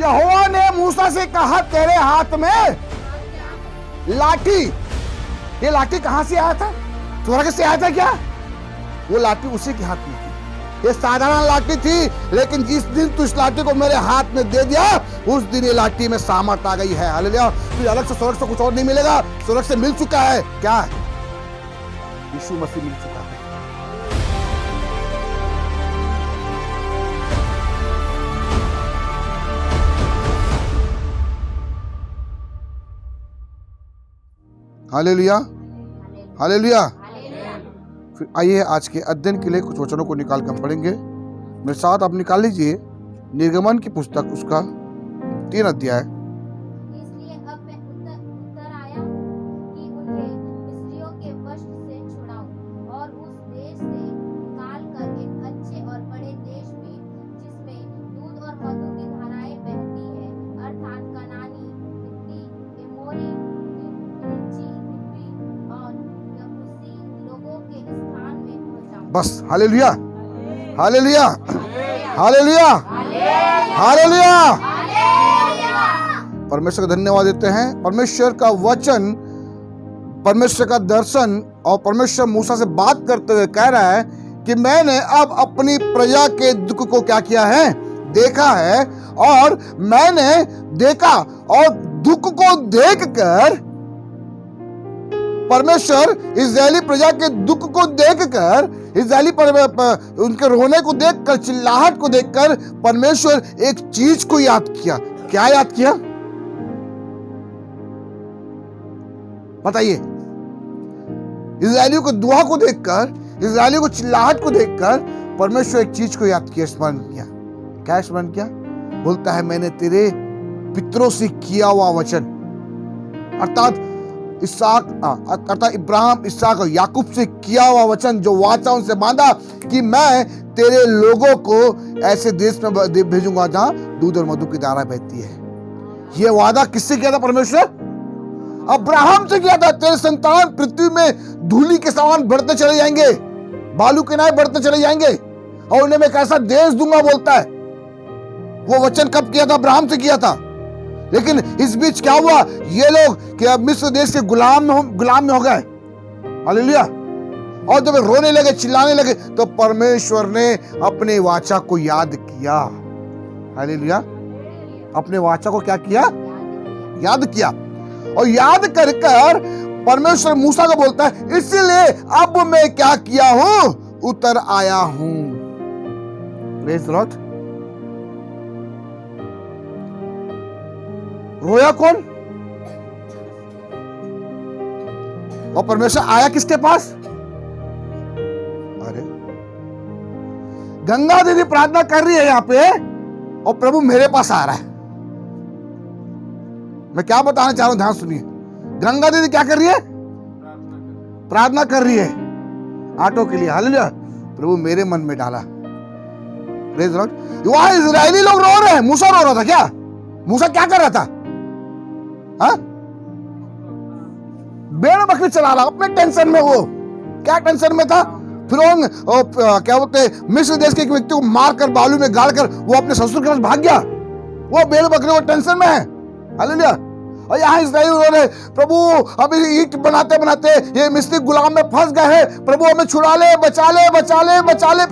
यहोवा ने मूसा से कहा तेरे हाथ में लाठी। ये लाठी कहां से आया था? स्वर्ग से आया था क्या? वो लाठी उसी के हाथ में थी। ये साधारण लाठी थी, लेकिन जिस दिन तू इस लाठी को मेरे हाथ में दे दिया, उस दिन ये लाठी में सामर्थ आ गई है। हालेलुया। तुझे अलग से स्वर्ग से कुछ और नहीं मिलेगा, स्वर्ग से मिल चुका है। क्या? यीशु मसीह मिल चुका है। Hallelujah, hallelujah. फिर आइए आज के अध्ययन के लिए कुछ वचनों को निकाल कर पढ़ेंगे। मेरे साथ आप निकाल लीजिए निर्गमन की पुस्तक, उसका 3 अध्याय। इसलिए अब मैं उत्तर आया कि उन्हें मिस्रियों के वश से छुड़ाऊं और उस देश से निकाल कर एक अच्छे और बड़े देश में, जिसमें दूध और मधु की धाराएं बहती है, अर्थात कनानी, हित्ती, एमोरी, परिज्जी, हिब्बी और यबूसी लोगों के स्थान में पहुंचाऊं। बस। Hallelujah, hallelujah, hallelujah, hallelujah. परमेश्वर का धन्यवाद देते हैं। परमेश्वर का वचन, परमेश्वर का दर्शन, और परमेश्वर मूसा से बात करते हुए कह रहा है कि मैंने अब अपनी प्रजा के दुख को क्या किया है? देखा है। और मैंने देखा और दुख को देखकर, परमेश्वर इस्राएली प्रजा के दुख को देखकर, इस्राएली उनके रोने को देखकर, चिल्लाहट को देखकर परमेश्वर एक चीज को याद किया। क्या याद किया? बताइए। इस्राएलियों को दुआ को देखकर, इस्राएलियों को चिल्लाहट को देखकर परमेश्वर एक चीज को याद किया, स्मरण किया। क्या स्मरण किया? बोलता है मैंने तेरे पितरों से किया हुआ वचन, अर्थात अर्थात इब्राहिम, इसहाक और याकूब से किया हुआ वचन, जो वाचा उनसे बांधा कि मैं तेरे लोगों को ऐसे देश में भेजूंगा जहां दूध और मधु की धारा बहती है। यह वादा किससे किया था? परमेश्वर अब्राहम से किया था। तेरे संतान पृथ्वी में धूलि के समान बढ़ते चले जाएंगे, बालू के नाय बढ़ते चले जाएंगे, और उन्हें मैं एक ऐसा देश दूंगा, बोलता है। वो वचन कब किया था? अब्राहम से किया था। लेकिन इस बीच क्या हुआ? ये लोग कि मिस्र देश के गुलाम में हो गए। हालेलुया। और जब रोने लगे, चिल्लाने लगे, तो परमेश्वर ने अपने वाचा को याद किया। हालेलुया। अपने वाचा को क्या किया? याद किया। और याद कर परमेश्वर मूसा को बोलता है इसलिए अब मैं क्या किया हूं? उतर आया हूं। Praise the Lord. रोया कौन? और परमेश्वर आया किसके पास? अरे गंगा दीदी प्रार्थना कर रही है यहां पे, और प्रभु मेरे पास आ रहा है। मैं क्या बताना चाह रहा हूं, ध्यान सुनिए। गंगा दीदी क्या कर रही है? प्रार्थना कर रही है ऑटो के लिए। हालेलुया। प्रभु मेरे मन में डाला। Praise the Lord. वहां इजरायली लोग रो रहे हैं, मूसा रो रहा था। क्या मूसा क्या कर रहा था? हाँ? भेड़ बकरी चला रहा, अपने टेंशन में। वो क्या टेंशन में था? फिरौन क्या बोलते हैं, मिस्र देश के एक व्यक्ति को मारकर बालू में गाड़कर वो अपने ससुर के पास भाग गया। वो भेड़ बकरी वो टेंशन में है। हालेलुया। और यहाँ इस्राएली रो रहे, प्रभु अभी ईंट बनाते बनाते ये मिस्री गुलाम में फंस गए हैं, प्रभु हमें छुड़ा ले, बचा ले, बचा ले, बचा ले।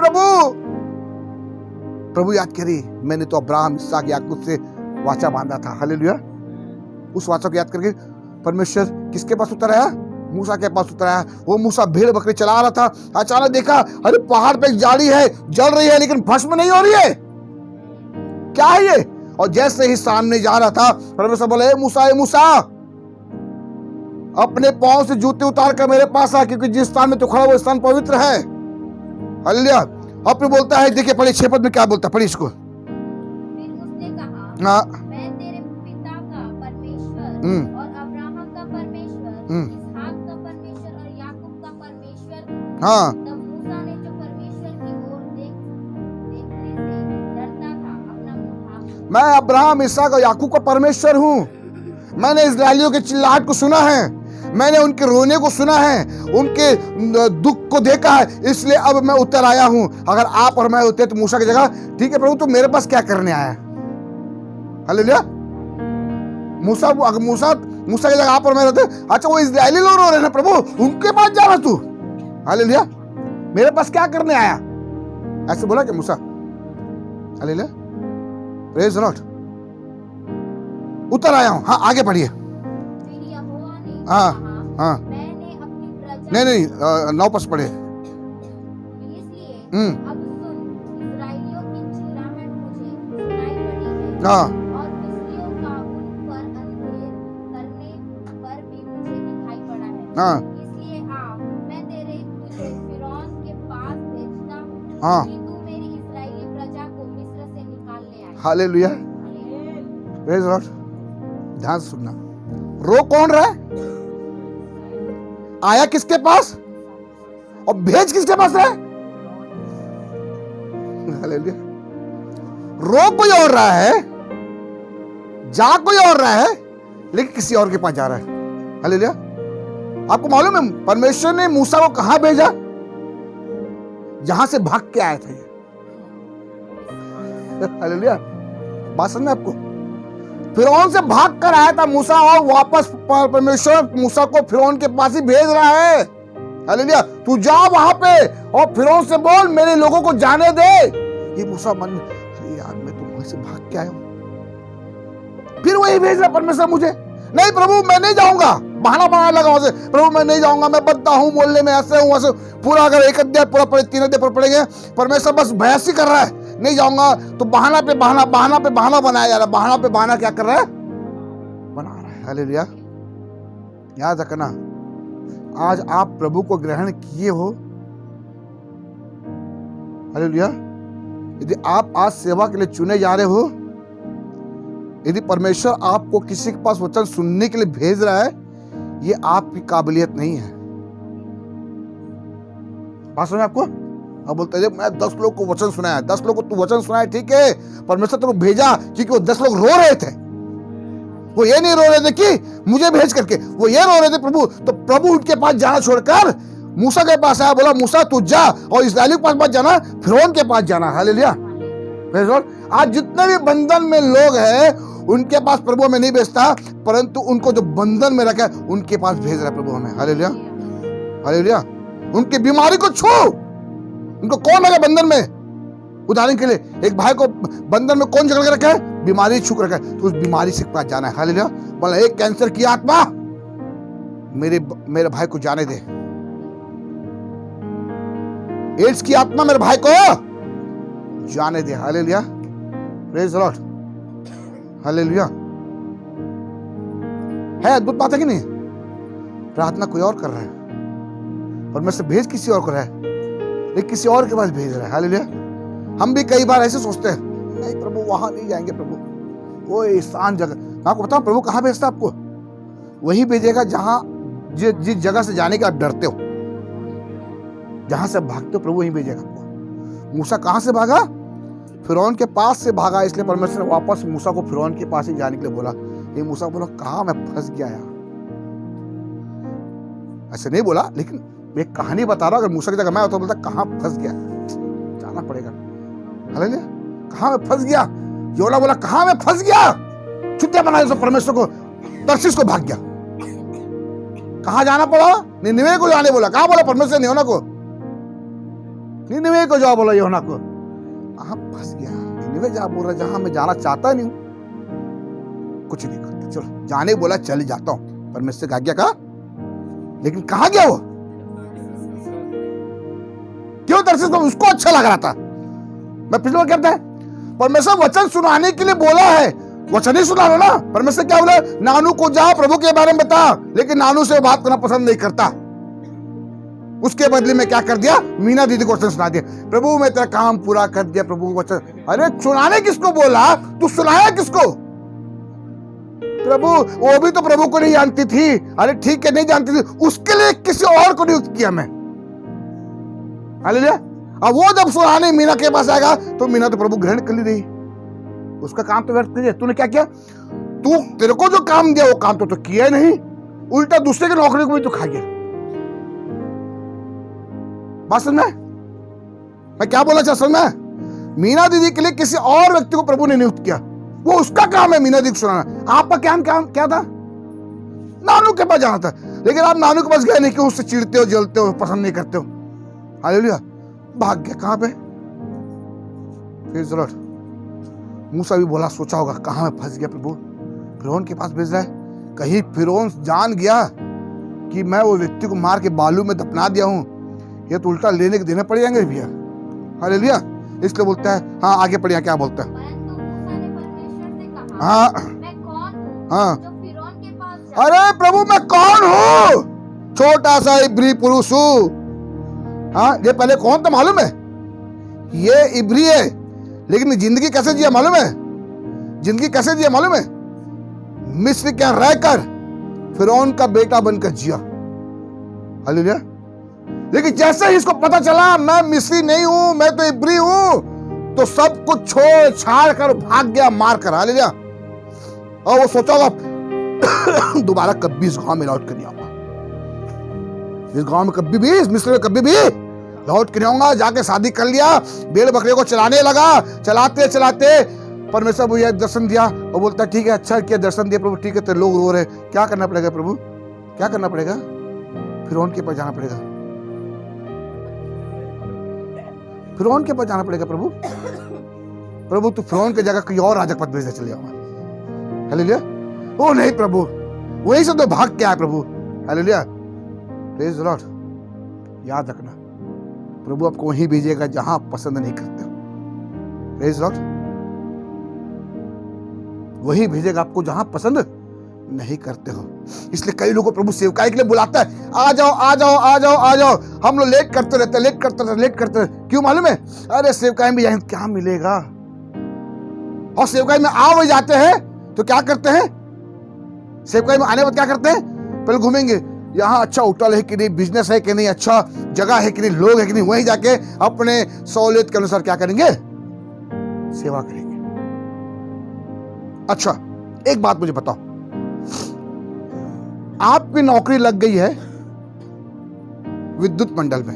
प्रभु याद करिए, मैंने तो अब्राहम, इसहाक, याकूब से वाचा बांधा था। हालेलुया। उस वाचा को याद करके परमेश्वर किसके पास उतर आया? मूसा के पास उतर आया। वो मूसा भेड़ बकरी चला रहा था। अचानक देखा, अरे पहाड़ पे एक जाली है, जल रही है, लेकिन भस्म नहीं हो रही है। क्या है ये? और जैसे ही सामने जा रहा था, परमेश्वर बोले, ए मूसा, अपने पांव से जूते उतार कर मेरे पास आ, क्योंकि जिस स्थान में तो खड़ा वो स्थान पवित्र है। हालेलुया। अब बोलता है, देखिए पढ़िए 6 पद में क्या बोलता है, पढ़िए इसको। फिर उसने कहा, मैं तेरे पिता का परमेश्वर और अब्राहम का परमेश्वर, इसहाक का परमेश्वर और याकूब का परमेश्वर हूँ। हाँ। तब मूसा ने जो परमेश्वर की ओर देखने से डरता था, अपना मुंह ढाँप। मैं अब्राहम, इसहाक और याकूब का परमेश्वर हूँ। मैंने इस्राएलियों के चिल्लाहट को सुना है, मैंने उनके रोने को सुना है, उनके दुख को देखा है, इसलिए अब मैं उतर आया हूं। अगर आप और मैं होते तो मूसा की जगह, ठीक है प्रभु, तू मेरे पास क्या करने आया? हालेलुया। मूसा अगर मूसा मूसा की जगह आप और मैं रहते, अच्छा वो इजरायली लोग रो रहे हैं ना प्रभु, उनके पास जा रहा तू, हालेलुया, मेरे पास क्या करने आया, ऐसे बोला क्या Musa? Hallelujah, praise the Lord. उतर आया हूं। हाँ आगे पढ़िए। फिर यहोवा ने हाँ कहा, हाँ, मैंने अपनी प्रजा नहीं 9 पद पढ़े। इसलिए अब सुन, इस्राएलियों की चिल्लाहट मुझे सुनाई पड़ी है हाँ और मिस्रियों का उन पर अंधेर करने पर भी मुझे दिखाई पड़ा है। हाँ इसलिए आ, मैं तुझे फिरौन के पास भेजता हूँ हाँ, कि तू मेरी इस्राएली प्रजा को मिस्र से निकाल ले आए। Hallelujah, praise the Lord. ध्यान से सुनना, रो कौन रहा है? आया किसके पास और भेज किसके पास रहा है? हालेलुया। रो कोई और रहा है, जा कोई और रहा है, लेकिन किसी और के पास जा रहा है। हालेलुया। आपको मालूम है परमेश्वर ने मूसा को कहां भेजा? जहां से भाग के आया था ये। हालेलुया, बात समझ में आपको? फिरौन से भाग कर आया था मूसा और वापस परमेश्वर मूसा को फिरौन के पास ही भेज रहा है। हालेलुया, तू जा वहां पे और फिरौन से बोल मेरे लोगों को जाने दे। ये मूसा मन, अरे यार मैं तो वहां से भाग के आया हूं, फिर वही भेज रहा परमेश्वर मुझे। नहीं प्रभु मैं नहीं जाऊंगा, बहाना बनाने लगा वहां से, प्रभु मैं नहीं जाऊंगा, मैं बदता हूं बोलने में, ऐसे हूं वैसे। पूरा अगर एक अध्याय पूरा पढ़े, 3 अध्याय पर पढ़ेंगे, परमेश्वर बस बहस ही कर रहा है, नहीं जाऊंगा। तो बहाना पे बहाना, बहाना पे बहाना बनाया जा रहा है, बहाना पे बहाना क्या कर रहा है? बना रहा है। हालेलुया, याद रखना, आज आप प्रभु को ग्रहण किए हो। हालेलुया, यदि आप आज सेवा के लिए चुने जा रहे हो, यदि परमेश्वर आपको किसी के पास वचन सुनने के लिए भेज रहा है, ये आपकी काबिलियत नहीं है। बात समझ आपको? अब बोलते हैं मैं 10 लोग को वचन सुनाया, 10 लोग को तू वचन सुनाया, ठीक है, परमेश्वर तेरे को भेजा क्योंकि वो 10 लोग रो रहे थे। वो ये नहीं रो रहे थे कि मुझे भेज करके, वो ये रो रहे थे प्रभु। तो प्रभु उनके पास जाना छोड़कर मूसा के पास आया, बोला मूसा तू जा और इस्राएलियों के पास मत जाना, फिरौन के पास जाना। हालेलुया। आज जितने भी बंधन में लोग हैं उनके पास प्रभु हमें नहीं भेजता, परंतु उनको जो बंधन में रखा है उनके पास भेज रहा है प्रभु हमें। Hallelujah, hallelujah. उनकी बीमारी को छू, उनको कौन लगा बंधन में? उदाहरण के लिए एक भाई को बंधन में कौन जकड़ के रखा है? बीमारी छू रखा है, तो उस बीमारी से पास जाना है। हालेलुया। बोला एक कैंसर की आत्मा मेरे भाई को जाने दे, एड्स की आत्मा मेरे भाई को जाने दे। Hallelujah, praise the Lord. Hallelujah. है अद्भुत बात है कि नहीं? प्रार्थना कोई और कर रहा है, परमेश्वर भेज किसी और को रहा है, लेकिन किसी और के पास भेज रहा है। हालेलुया। हम भी कई बार ऐसे सोचते हैं, नहीं प्रभु वहां नहीं जाएंगे, प्रभु वो ईशान जगह। मैं आपको बताऊं प्रभु कहां भेजता आपको? वही भेजेगा जहां जिस जगह से जाने के आप डरते हो, जहां से भागते हो, प्रभु वहीं भेजेगा आपको। मूसा कहां से भागा? फिरौन के पास से भागा, इसलिए परमेश्वर ने वापस मूसा को फिरौन के पास ही जाने के लिए बोला। ये मूसा बोला कहां मैं फंस गया यार, ऐसे नहीं बोला, लेकिन एक कहानी बता रहा हूं। अगर मूसा की जगह मैं होता तो बोलता कहां फंस गया, जाना पड़ेगा। हालेलुया, कहां मैं फंस गया। योना बोला कहां मैं फंस गया, छुट्टियां बनाई तो परमेश्वर को, तर्शीश को भाग गया। कहां जाना पड़ा? निनवे को जाने बोला। कहां बोला परमेश्वर ने? योना को। निनवे को जाओ बोला योना को। कहां फंस गया? निनवे जा बोल रहा, जहां मैं जाना चाहता नहीं हूं, कुछ नहीं करता, चलो जाने बोला चल जाता हूं, परमेश्वर का आज्ञा का। लेकिन कहां गया वो? क्यों तर्शीश को? उसको अच्छा लग रहा था। मैं पिछले बार कहता है परमेश्वर वचन सुनाने के लिए बोला है, वचन ही सुना लो ना। परमेश्वर क्या बोला? नानू को जा प्रभु के बारे में बता, लेकिन नानू से बात करना पसंद नहीं करता। उसके बदले में क्या कर दिया? मीना दीदी को वचन सुना दिया। प्रभु मैं तेरा काम पूरा कर दिया, प्रभु वचन। अरे सुनाने किसको बोला? तू सुनाया किसको? प्रभु वो भी तो प्रभु को नहीं जानती थी। अरे ठीक है नहीं जानती थी, उसके लिए किसी और को नियुक्त किया मैं। हालेलुया। अब वो जब सुनाने मीना के पास आएगा तो मीना तो प्रभु ग्रहण कर ली रही, उसका काम तो व्यर्थ किया। तूने क्या किया? तू तेरे को जो काम दिया वो काम तो किया ही नहीं, उल्टा दूसरे की नौकरी को भी तो खा गया। बात समझ में? मैं क्या बोला चाह समझ में? मीना दीदी के लिए किसी और व्यक्ति को प्रभु ने नियुक्त किया, वो उसका काम है मीनादीप सुनाना। आपका काम क्या था? नानू के पास जाना था। लेकिन आप नानू के पास गए नहीं, क्यों? उससे चिढ़ते हो, जलते हो, पसंद नहीं करते हो। हालेलुया, भाग गया। कहां पे? Praise the Lord. मूसा भी बोला, सोचा होगा कहां में फंस गया प्रभु, फिरौन के पास भेज रहा है। कहीं फिरौन जान गया कि मैं वो व्यक्ति को मार के बालू में दफना दिया हूं, ये तो उल्टा लेने के देने पड़ जाएंगे भैया। हालेलुया। इसलिए बोलता है, हाँ आगे पढ़िए, क्या बोलता है? परंतु मूसा ने परमेश्वर से कहा, हाँ मैं कौन हूँ हाँ, जो फिरौन के पास जाऊं? अरे प्रभु मैं कौन हूँ? छोटा सा इब्री पुरुष हूँ। हाँ, ये पहले कौन था मालूम है? ये इब्री है, लेकिन जिंदगी कैसे जिया मालूम है? जिंदगी कैसे जिया मालूम है? मिस्र के रहकर फिरौन का बेटा बनकर जिया। हालेलुया। लेकिन जैसे ही इसको पता चला मैं मिस्री नहीं हूं, मैं तो इब्री हूं, तो सब कुछ छोड़ छाड़ कर भाग गया, मार कर। हालेलुया। और वो सोचा होगा दोबारा कभी इस गांव में लौट कर नहीं आऊंगा, इस गांव में कभी भी, इस मिस्र में कभी भी लौट कर नहीं आऊंगा। जाके शादी कर लिया, भेड़ बकरे को चलाने लगा। चलाते चलाते परमेश्वर भैया दर्शन दिया और बोलता ठीक है, अच्छा किया, दर्शन दिया प्रभु, ठीक है। तो लोग रो रहे, क्या करना पड़ेगा प्रभु? क्या करना पड़ेगा? फिरौन के पास जाना पड़ेगा, फिरौन के पास जाना पड़ेगा प्रभु। प्रभु तू फिरौन की जगह कोई और राजा पद भेजने चले जाओ। हालेलुया। ओ नहीं प्रभु, वहीं से तो भाग के आया प्रभु। हालेलुया। Praise the Lord. याद रखना, प्रभु आपको वहीं भेजेगा जहां आप पसंद नहीं करते हो। Praise the Lord. वही भेजेगा आपको जहां पसंद नहीं करते हो। इसलिए कई लोगों को प्रभु सेवकाई के लिए बुलाता है, आ जाओ आ जाओ आ जाओ आ जाओ। हम लोग लेट करते रहते, लेट करते रहते। क्यों मालूम है? अरे सेवकाई में जाएंगे क्या मिलेगा? और सेवकाई में आ वही जाते हैं तो क्या करते हैं? सेवकाई में आने पर क्या करते हैं? पहले घूमेंगे, यहाँ अच्छा होटल है कि नहीं, बिजनेस है कि नहीं, अच्छा जगह है कि नहीं, लोग है कि नहीं। वहीं जाके अपने सहूलियत के अनुसार क्या करेंगे? सेवा करेंगे। अच्छा एक बात मुझे बताओ, आपकी नौकरी लग गई है विद्युत मंडल में,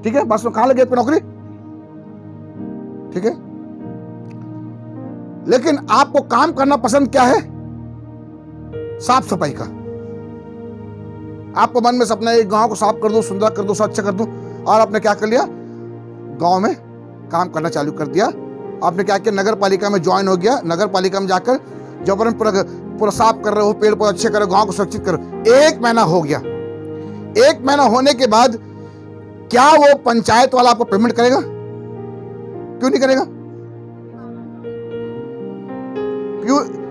ठीक है? बस में कहां लगी आपकी नौकरी? ठीक है, लेकिन आपको काम करना पसंद क्या है? साफ सफाई का। आपको मन में सपना है गांव को साफ कर दूं, सुंदर कर दूं, स्वच्छ कर दूं, और आपने क्या कर लिया? गांव में काम करना चालू कर दिया। आपने क्या किया? नगर पालिका में ज्वाइन हो गया। नगर पालिका में जाकर जबरन पूरा साफ कर रहे हो, पेड़ पौधे अच्छे करो, गांव को सुरक्षित करो। 1 महीना हो गया। 1 महीना होने के बाद क्या वो पंचायत वाला आपको पेमेंट करेगा? क्यों नहीं करेगा?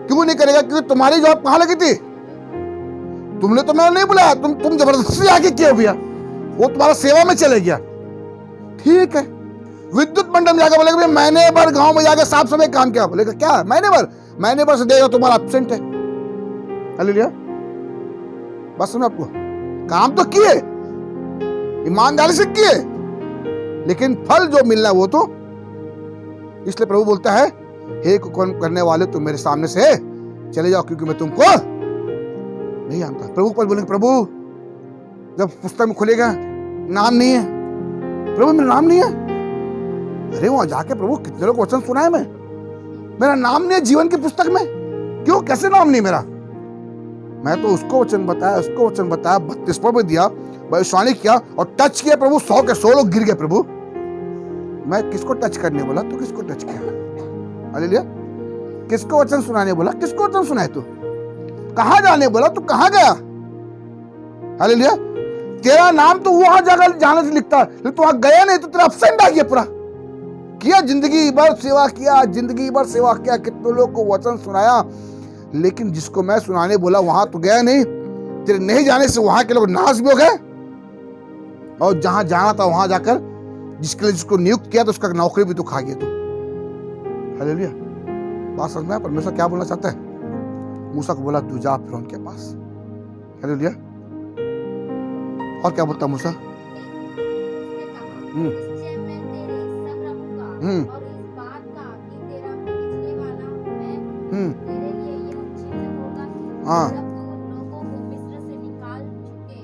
क्यों नहीं करेगा? क्योंकि तुम्हारी जॉब कहां लगी थी? तुमने तो मैंने नहीं बुलाया, तुम जबरदस्ती आके किया भैया, वो तुम्हारा सेवा में चले गया। ठीक है, विद्युत मंडल में जाकर बोलेगा भैया महीने भर गांव में जाकर साफ सफाई काम किया। बोलेगा क्या महीने भर से देगा तुम्हारा एब्सेंट है। हालेलुया। बस सुनो, आपको काम तो किए, ईमानदारी से किए, लेकिन फल जो मिलना है वो तो। इसलिए प्रभु बोलता है, हे कुकर्म करने वाले तुम मेरे सामने से चले जाओ, क्योंकि मैं तुमको नहीं जानता। प्रभु पर बोलेंगे, प्रभु जब पुस्तक में खुलेगा नाम नहीं है, प्रभु मेरा नाम नहीं है। अरे वहां जाके प्रभु कितने लोग वचन सुना है, मेरा नाम नहीं है जीवन की पुस्तक में। क्यों? कैसे नाम नहीं मेरा? मैं तो उसको वचन बताया, 32 में दिया, भविष्यवाणी किया और टच किया प्रभु, 100 के 100 लोग गिर गए। प्रभु मैं किसको टच करने बोला? तू किसको टच किया? हालेलुया। किसको वचन सुनाने बोला? किसको वचन सुनाए? तू कहां जाने बोला? तू कहां गया? हालेलुया। तेरा नाम तो वहां जगह जाने से लिखता है, लेकिन तू वहां गया नहीं, तो तेरा एब्सेंट आ गया पूरा। किया जिंदगी भर सेवा किया, कितने लोग को वचन सुनाया, लेकिन जिसको मैं सुनाने बोला वहां तो गया नहीं। तेरे नहीं जाने से वहां के लोग नाश भी हो गए, और जहां जाना था वहां जाकर जिसके लिए जिसको नियुक्त किया तो उसका नौकरी भी तो खा गया तू। हालेलुया। बात समझ में आया? परमेश्वर क्या बोलना चाहता है? मूसा को बोला तू जा फिरौन के पास। हालेलुया। और क्या बोलता मूसा? और इस बात का कि तेरा भेजने वाला मैं तेरे लिए यह चिन्ह होगा कि जब तू उन लोगों को मिस्र से निकाल चुके,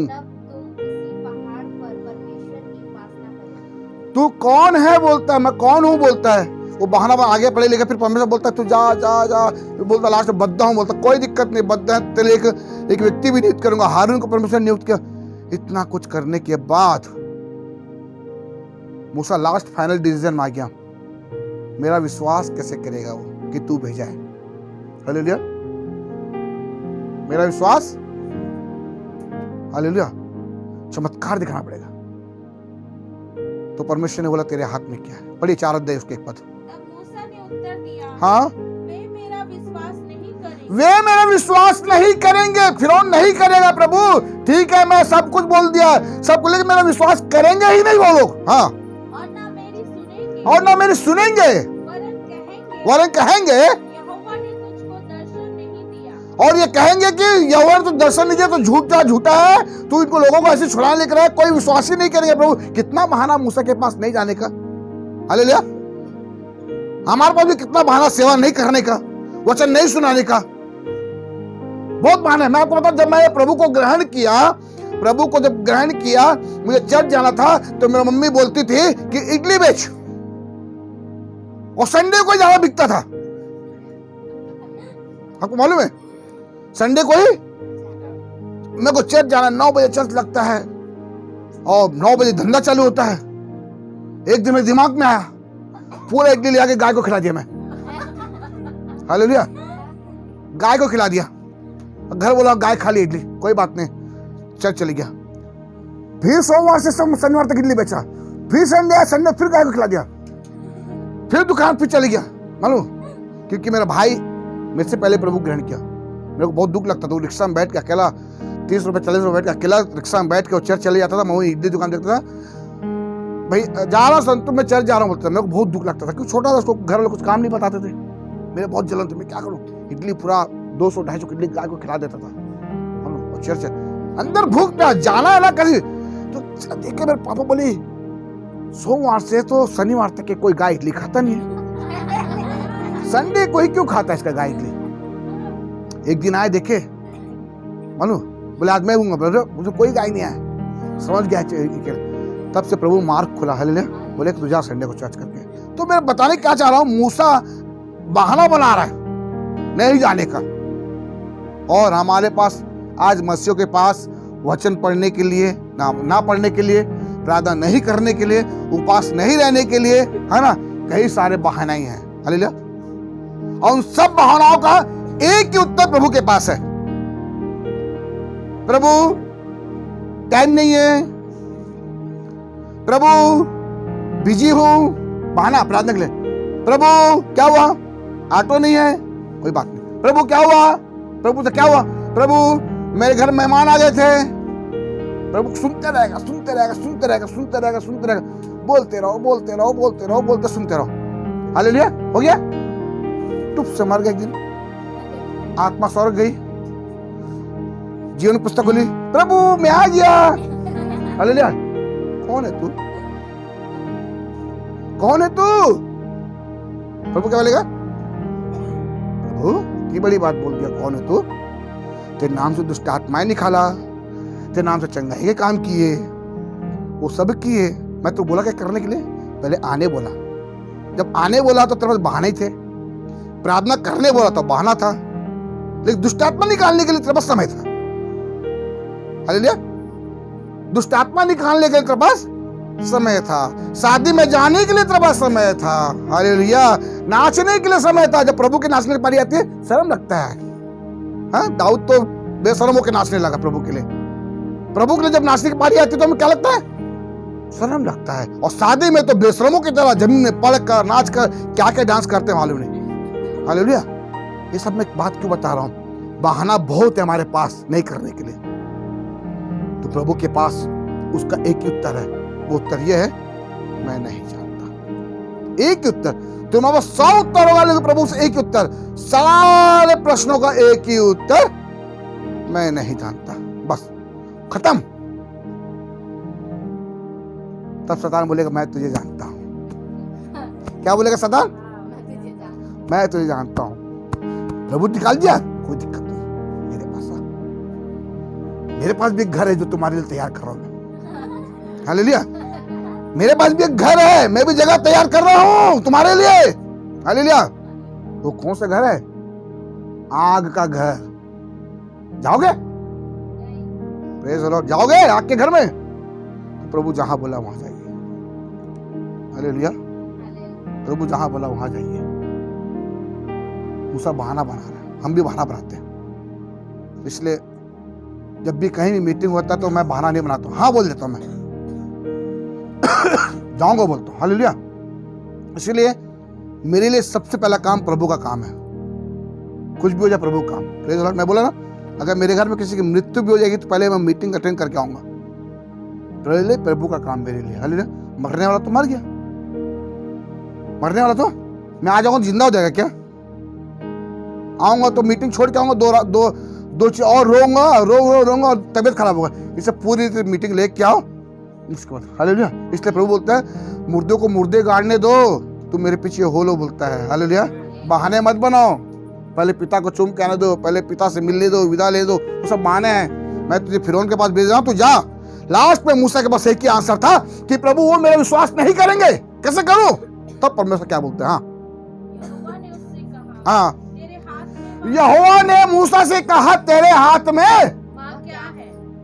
तब तुम किसी पहाड़ पर परमेश्वर की उपासना करोगे। तू कौन है बोलता है, मैं कौन हूं बोलता है। वो बहाना आगे पढ़े लिखे, फिर परमेश्वर बोलता है तू जा जा जा, फिर बोलता लास्ट में बद्धा हूं, बोलता कोई दिक्कत नहीं, बद्धा है तेरे एक व्यक्ति भी नियुक्त करूंगा। हारून को परमेश्वर नियुक्त किया। इतना कुछ करने के बाद मूसा लास्ट फाइनल डिसीजन में आ गया, मेरा विश्वास कैसे करेगा वो कि तू भेजा है। हालेलुया, मेरा विश्वास, हालेलुया, चमत्कार दिखाना पड़ेगा। तो परमेश्वर ने बोला तेरे हाथ में क्या है। पढ़िए 4 अध्याय उसके एक पद। तब मूसा ने उत्तर दिया, हाँ, वे मेरा विश्वास नहीं करेंगे। वे मेरा विश्वास नहीं करेंगे। फिरौन नहीं करेगा प्रभु, ठीक है मैं सब कुछ बोल दिया, सब कुछ, लेकिन मेरा विश्वास करेंगे ही नहीं वो लोग। हाँ, और ना मेरी सुनेंगे, और ना मेरी सुनेंगे, वरन कहेंगे यहोवा ने तुझको दर्शन नहीं दिया। और ये कहेंगे कि यहोवा ने तो दर्शन नहीं दिया, तो झूठा है, तू इनको लोगों को ऐसे छुड़ा लेकर आया, कोई विश्वास ही नहीं करेंगे। प्रभु कितना बहाना मूसा के पास नहीं जाने का। हालेलुया, हमारे पास भी कितना बहाना सेवा नहीं करने का, वचन नहीं सुनाने का, बहुत बहाना है। मैं आपको बताऊं, जब मैं प्रभु को ग्रहण किया, मुझे चर्च जाना था, तो मेरी मम्मी बोलती थी कि इडली बेच, और संडे को ज्यादा बिकता था। आपको मालूम है, संडे को ही मेरे को चर्च जाना, 9 बजे चर्च लगता है और 9 बजे धंधा चालू होता है। एक दिन मेरे दिमाग में आया, पूरा इडली ले आके गाय को खिला दिया मैं। हालेलुया, गाय को खिला दिया। घर बोला गाय खा ली इडली, कोई बात नहीं, चर्च चली गया। फिर सोमवार से शनिवार तक इडली बेचा, फिर संडे फिर गाय को खिला दिया, फिर दुकान फिर चली गया। मालूम, क्योंकि मेरा भाई मेरे से पहले प्रभु ग्रहण किया। मेरे को बहुत दुख लगता था, वो रिक्शा में बैठ के अकेला 30 रुपए 40 रुपए बैठ के अकेला रिक्शा में बैठ के वो चर्च चले जाता था। मैं वही इडली दुकान देखता था, भाई जा रहा हूँ मैं चर्च जा रहा हूँ बोलता था। मेरे को बहुत दुख लगता था, क्योंकि छोटा था, उसको घर वाले कुछ काम नहीं बताते थे। मेरे बहुत जलन थी, मैं क्या करूँ, इडली पूरा 200-250 इडली गाय को खिला देता था। हम चर्च अंदर भूख प्यास जाना है ना कहीं, तो देखे मेरे पापा बोली सोमवार से तो शनिवार तक के कोई गाय इडली खाता नहीं है, संडे को ही क्यों खाता है इसका गाय इडली। एक दिन आए देखे, मालूम, बोले आज मैं दूंगा, ब्रदर मुझे कोई गाय नहीं आया, समझ गया। तब से प्रभु मार्ग खुला। हालेलुया, बोले कि तू जा संडे को चर्च करके। तो मैं बताने क्या चाह रहा हूं, मूसा बहाना बना रहा है नहीं जाने का, और हमारे पास आज मसीहों के पास वचन पढ़ने के लिए, ना पढ़ने के लिए, प्रार्थना नहीं करने के लिए, उपवास नहीं रहने के लिए, है ना, कई सारे बहाने हैं। हालेलुया, और उन सब बहानाओं का एक ही उत्तर प्रभु के पास है। प्रभु टाइम नहीं है, प्रभु बिजी हूं, बहाना प्रार्थना के लिए। प्रभु क्या हुआ, ऑटो नहीं है, कोई बात नहीं। प्रभु क्या हुआ, प्रभु से क्या हुआ, प्रभु मेरे घर मेहमान आ गए थे। प्रभु सुनते रहेगा, बोलते सुनते रहो। हालेलुया, हो गया, टुप से मर गया। एक दिन आत्मा स्वर्ग गई, जीवन पुस्तक खोली, प्रभु मैं आ गया। हालेलुया, कौन है तू, कौन है तू। प्रभु क्या बोलेगा, प्रभु इतनी बड़ी बात बोल दिया, कौन है तू, तेरे नाम से दुष्ट आत्माएं निकाला, तेरे नाम से चंगाई के काम किए, वो सब किए। मैं तो बोला क्या करने के लिए, पहले आने बोला। जब आने बोला तो तेरे पास बहाने ही थे, प्रार्थना करने बोला तो बहाना था, लेकिन दुष्ट आत्मा निकालने के लिए तेरे पास समय था। हालेलुया, दुष्ट आत्मा निकालने के लिए तेरे पास समय था, शादी में जाने के लिए तेरे पास समय था। हालेलुया, नाचने के लिए समय था। जब प्रभु के नाचने की पारी आती है शर्म लगता है। हाँ, दाऊद तो बेशर्म होकर नाचने लगा प्रभु के लिए। प्रभु के लिए जब नाचने की पारी आती है तो हमें क्या लगता है, शर्म लगता है। और शादी में तो बेशर्मों की तरह जमीन में पड़ कर नाच कर क्या क्या डांस करते हैं मालूम नहीं। हालेलुया, ये सब मैं बात क्यों बता रहा हूं, बहाना बहुत है हमारे पास नहीं करने के लिए। तो प्रभु के पास उसका एक ही उत्तर है, वो उत्तर ये है, मैं नहीं जानता। एक ही उत्तर, तुम्हारे 100 उत्तर होगा, लेकिन प्रभु से एक ही उत्तर, सारे प्रश्नों का एक ही उत्तर, मैं नहीं जानता, बस खत्म। तब शैतान बोलेगा मैं तुझे जानता हूं। क्या बोलेगा शैतान, मैं तुझे जानता हूं। प्रभु निकाल दिया, कोई दिक्कत नहीं, मेरे पास आ, मेरे पास भी एक घर है जो तुम्हारे लिए तैयार कर रहा हूं। हालेलुया, मेरे पास भी एक घर है, मैं भी जगह तैयार कर रहा हूं तुम्हारे लिए। हालेलुया। वो कौन सा घर है? आग का घर। जाओगे? Praise the Lord. जाओगे आग के घर में? तो प्रभु जहां बोला वहां जाइए। हालेलुया। प्रभु जहां बोला वहां जाइए। मूसा बहाना बना रहा है, हम भी बहाना बनाते हैं। इसलिए जब भी कहीं भी मीटिंग होता है तो मैं बहाना नहीं बनाता हूं, हाँ बोल देता हूं, मैं जाऊंगा बोलता हूं। हालेलुया। इसलिए मेरे लिए सबसे पहला काम प्रभु का काम है। कुछ भी हो जाए प्रभु का काम। Praise the Lord. मैं बोला ना, अगर मेरे घर में किसी की मृत्यु भी हो जाएगी तो पहले मैं मीटिंग अटेंड करके आऊंगा। पहले प्रभु का काम मेरे लिए। हालेलुया। मरने वाला तो मर गया, मरने वाला तो मैं आ जाऊंगा जिंदा हो जाएगा क्या? आऊंगा तो मीटिंग छोड़ के आऊंगा, दो चीज और रोऊंगा और तबीयत खराब होगा। इसे पूरी मीटिंग लेके आओ मुश्किल। हालेलुया। इसलिए प्रभु बोलता है मुर्दों को मुर्दे गाड़ने दो, तू मेरे पीछे होलो बोलता है। हालेलुया। बहाने मत बनाओ। पहले पिता को चूम के आने दो, पहले पिता से मिलने दो, विदा ले दो, वो सब बहाने हैं। मैं तुझे फिरौन के पास भेज रहा हूं, तू जा। लास्ट में मूसा के पास एक ही आंसर था कि प्रभु वो मेरा विश्वास नहीं करेंगे, कैसे करूं? तब परमेश्वर क्या बोलते हैं? हाँ, यहोवा ने मूसा से कहा तेरे हाथ में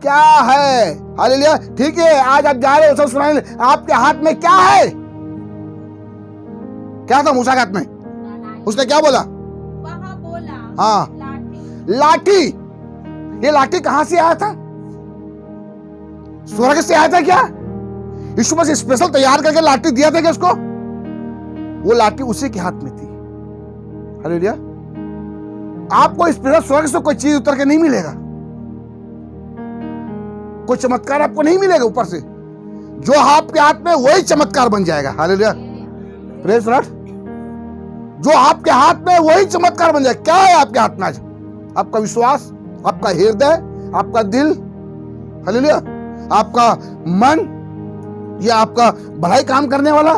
क्या है? हालेलुया। ठीक है, आज आप जा रहे हो, सब सुनाने, आपके हाथ में क्या है? क्या था मूसा के हाथ में? उसने क्या बोला? हाँ, लाठी। ये लाठी कहां से आया था? स्वर्ग से आया था क्या? यीशु मसीह स्पेशल तैयार करके लाठी दिया था क्या उसको? वो लाठी उसी के हाथ में थी। हालेलुया। आपको स्पेशल स्वर्ग से कोई चीज उतर के नहीं मिलेगा, कोई चमत्कार आपको नहीं मिलेगा ऊपर से। जो आपके हाथ में वही चमत्कार बन जाएगा। हालेलुया। Praise the Lord. जो आपके हाथ में वही चमत्कार बन जाएगा। क्या है आपके हाथ में आज? आपका विश्वास, आपका हृदय, आपका दिल, हालेलुया, आपका मन, या आपका भलाई काम करने वाला।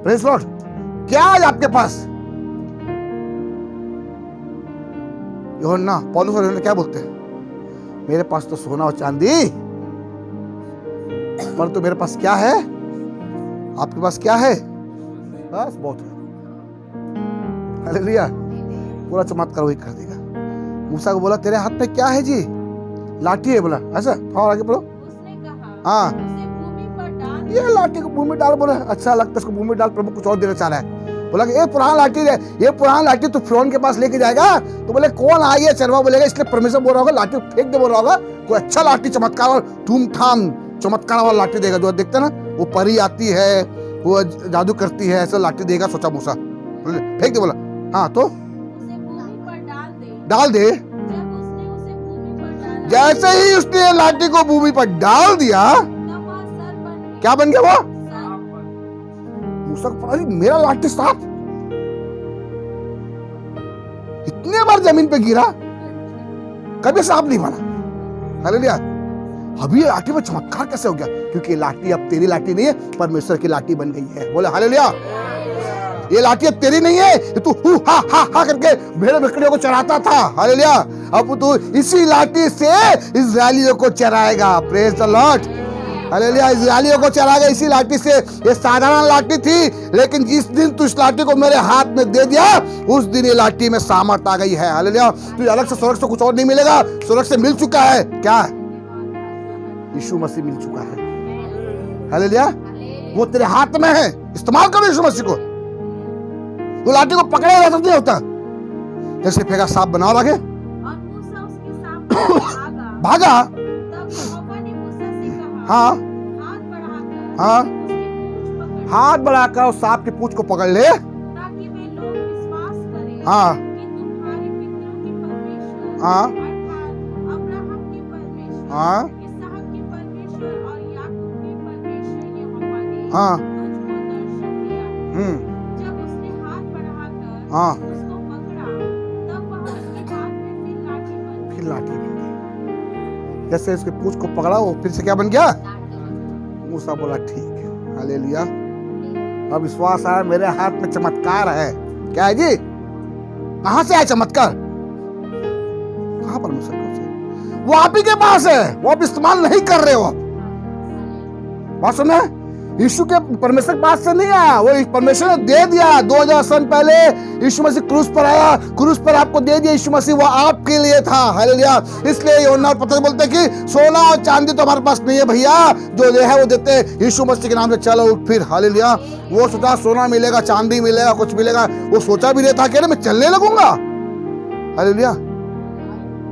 Praise the Lord. क्या है आपके पास? यूहन्ना, पौलुस और यूहन्ना क्या बोलते हैं? मेरे पास तो सोना और चांदी, पर तो मेरे पास क्या है? आपके पास क्या है? बस बहुत है। हालेलुया। पूरा चमत्कार वही कर देगा। मूसा को बोला तेरे हाथ में क्या है जी? लाठी है। बोला ऐसा? और आगे पढ़ो। हाँ, ये लाठी को भूमि डाल। बोला अच्छा लगता है इसको भूमि डाल, प्रभु कुछ और देना चाह रहा है। बोला ये पुराना लाठी है, ये पुराना लाठी तो फिरौन के पास लेके जाएगा। तो बोले कौन आई है? चरवा बोलेगा, इसलिए परमेश्वर बोल रहा होगा लाठी फेंक दे, बोल रहा होगा कोई अच्छा लाठी चमत्कार और धूमधाम चमत्कार वाला लाठी देगा। जो देखते ना, वो परी आती है, वो जादू करती है, ऐसा लाठी देगा। सोचा मूसा, फेंक दे। बोला हाँ, तो डाल दे। जैसे ही उसने लाठी को भूमि पर डाल दिया, क्या बन गया वो? मूसा को पता नहीं मेरा लाठी सांप। इतने बार जमीन पे गिरा, कभी सांप नहीं बना। हालेलुया। अभी ये लाठी में चमत्कार कैसे हो गया? क्योंकि लाठी अब तेरी लाठी नहीं है, परमेश्वर की लाठी बन गई है। बोले हालेलुया। ये लाठी अब तेरी नहीं है, तू हु हा हा हा करके भेड़ बकरियों को चराता था। हालेलुया। अब तू इसी लाठी से इस्राएलियों को चराएगा। Praise the Lord. हालेलुया। इस्राएलियों को चराएगा इसी लाठी से। ये साधारण लाठी थी, लेकिन जिस दिन तू इस लाठी को मेरे हाथ में दे दिया, उस दिन ये लाठी में सामर्थ आ गई है। हालेलुया। तू अलग से स्वर्ग से कुछ और नहीं मिलेगा, स्वर्ग से मिल चुका है। क्या? यीशु मसीह मिल चुका है। हालेलुया। वो तेरे हाथ में है, इस्तेमाल करो यीशु मसीह को। तो लाठी को पकड़े रहता नहीं होता, जैसे फेंका सांप बनाओ आगे। भागा। हाँ हाँ, हाथ बढ़ाकर उस सांप की पूंछ को पकड़ ले। ताकि वे लोग विश्वास करें हाँ कि तुम्हारे पितरों के परमेश्वर हाँ अर्थात अब्राहम के परमेश्वर, हाँ इसहाक के परमेश्वर और याकूब के परमेश्वर यहोवा ने हाँ तुझको दर्शन दिया। जब उसने हाथ बढ़ाकर हाँ, उसको पकड़ा, तब वह उसके हाथ में फिर लाठी बन फिर लाठी बन गई। जैसे उसके पूंछ को पकड़ा, वो फिर से क्या बन गया? मूसा बोला ठीक है। हालेलुया। अब विश्वास आया, मेरे हाथ में चमत्कार है। क्या है जी? कहां से आया चमत्कार? कहां? परमेश्वर को। वो आप ही के पास है, वो आप इस्तेमाल नहीं कर रहे हो। आप बात सुने? यीशु के परमेश्वर के पास से नहीं आया, वो परमेश्वर ने दे दिया। 2000 साल पहले यीशु मसीह क्रूस पर आया, क्रूस पर आपको दे दिया यीशु मसीह, वो आपके लिए था। हालेलुया। इसलिए यूहन्ना और पतरस बोलते हैं कि सोना और चांदी तो हमारे पास नहीं है भैया, जो दे है वो देते हैं, यीशु मसीह के नाम से चलो उठ फिर। हालेलुया। वो सोचा सोना मिलेगा, चांदी मिलेगा, कुछ मिलेगा, वो सोचा भी नहीं था कि मैं चलने लगूंगा। हालेलुया।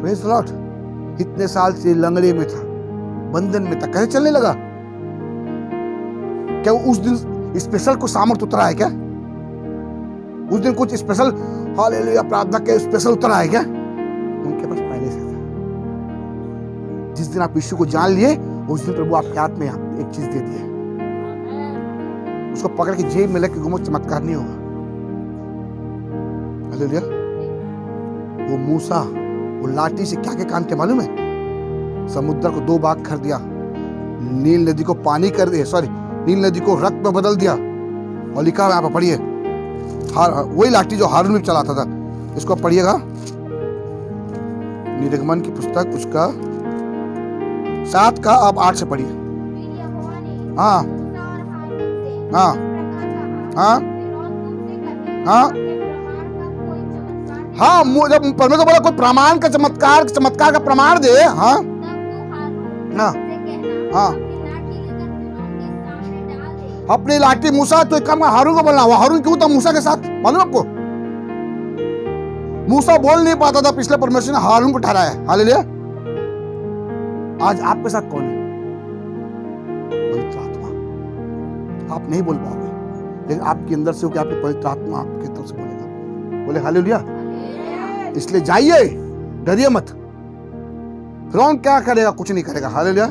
Praise the Lord. इतने साल से लंगड़े में था, बंधन में था, कैसे चलने लगा? क्या उस दिन स्पेशल कुछ सामर्थ उतरा है क्या? उस दिन कुछ स्पेशल हालेलुया प्रार्थना के स्पेशल उतरा है क्या? उनके पास पहले से था। जिस दिन आप यीशु को जान लिए, उस दिन प्रभु आपके हाथ में एक चीज दे दी है। उसको पकड़ के जेब में लेके घूमो, चमत्कार नहीं होगा। हालेलुया। वो मूसा वो लाठी से क्या क्या काम किया मालूम है? समुद्र को 2 भाग कर दिया, नील नदी को पानी कर दिया, नील नदी को रक्त में बदल दिया। और लिखा है यहाँ पर, पढ़िए, वही लाठी जो हारून में चलाता था। इसको पढ़िएगा, निर्गमन की पुस्तक उसका 7 का आप 8 से पढ़िए। हाँ हाँ हाँ हाँ हाँ। जब परमेश्वर बोला कोई प्रमाण का चमत्कार का प्रमाण दे, हाँ हाँ हाँ, अपनी लाठी मूसा, तो एक काम हारून को बोलना। वो हारून क्यों था मूसा के साथ मालूम आपको? मूसा बोल नहीं पाता था, पिछले परमेश्वर ने हारून को ठहराया है। हालेलुया। आज आपके साथ कौन है? पवित्र आत्मा। आप नहीं बोल पाओगे, लेकिन आपके अंदर से हो कि आपकी पवित्र आत्मा आपकी तरफ से बोलेगा। बोले हालेलुया। इसलिए जाइए, डरिए मत। फिरौन क्या करेगा? कुछ नहीं करेगा। हालेलुया।